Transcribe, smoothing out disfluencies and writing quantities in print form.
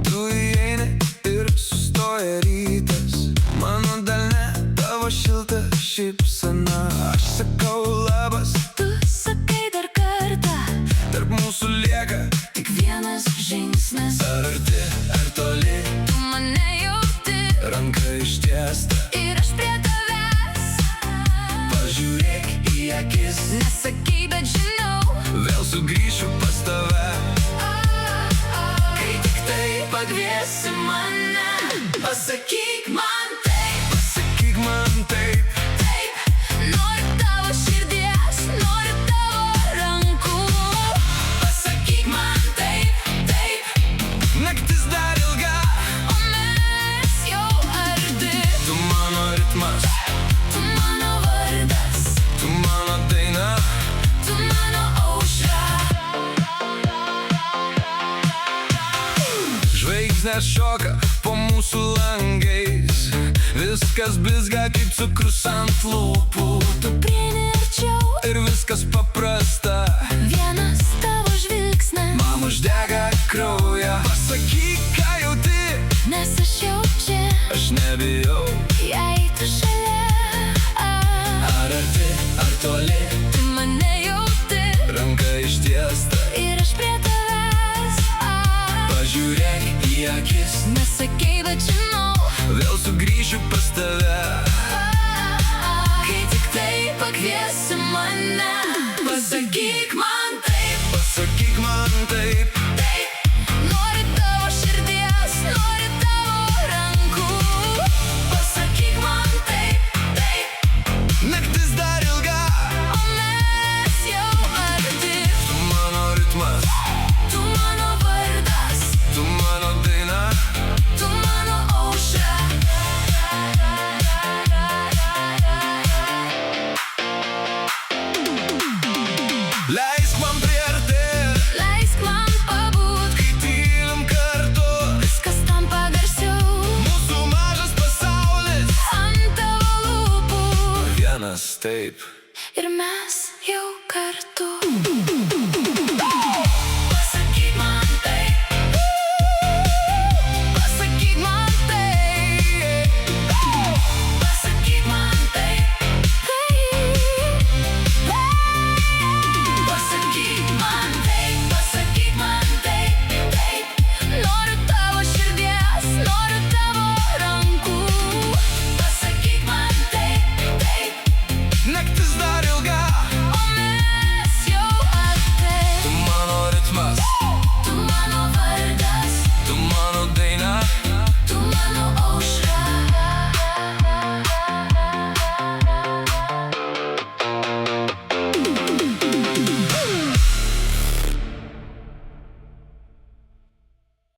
Tu įeini ir sustoja rytas, mano delne tavo šilta šypsena. Aš sakau labas, Tu sakai dar kartą, tarp mūsų lieka tik vienas žingsnis. ar arti, ar toli, Tu mane jauti ranka ištiesta. ir aš prie tavęs. Pažiūrėk į akis, Nesakei, bet žinau, vėl sugrįšiu pas tave. kai tik tai pakviesi mane. Pasakyk man taip, Pasakyk man taip, taip. Noriu tavo širdies, noriu tavo rankų. Pasakyk man taip, taip. naktis dar ilga, O mes jau arti. tu mano ritmas, Tu mano vardas, tu mano daina. tu mano aušra. Žvaigždės šoka po mūsų langais, viskas blizga kaip cukrus ant lūpų. Tu prieini arčiau, Ir viskas paprasta, vienas tavo žvilgsnis. man uždega kraują. Pasakyk, ką jauti, Nes aš jau čia, aš nebijau. jei tu šalia. Ar arti, ar toli, Tu mane jauti ranka ištiesta. ir aš prie tavęs. Pažiūrėk į akis, Nesakei, bet žinau, vėl sugrįšiu pas tave. kai tik tai pakviesi mane. Pasakyk man taip, Pasakyk man taip, taip. Noriu tavo širdies, noriu tavo rankų. Pasakyk man taip, taip. naktis dar ilga, O mes jau arti. tu mano ritmas, Tu mano vardas, tu mano daina. tu mano aušra. Leisk man priartėt, Leisk man pabūt, kai tylim kartu. viskas tampa garsiau. Mūsų mažas pasaulis, Ant tavo lūpų vienas taip. ir mes jau kartu.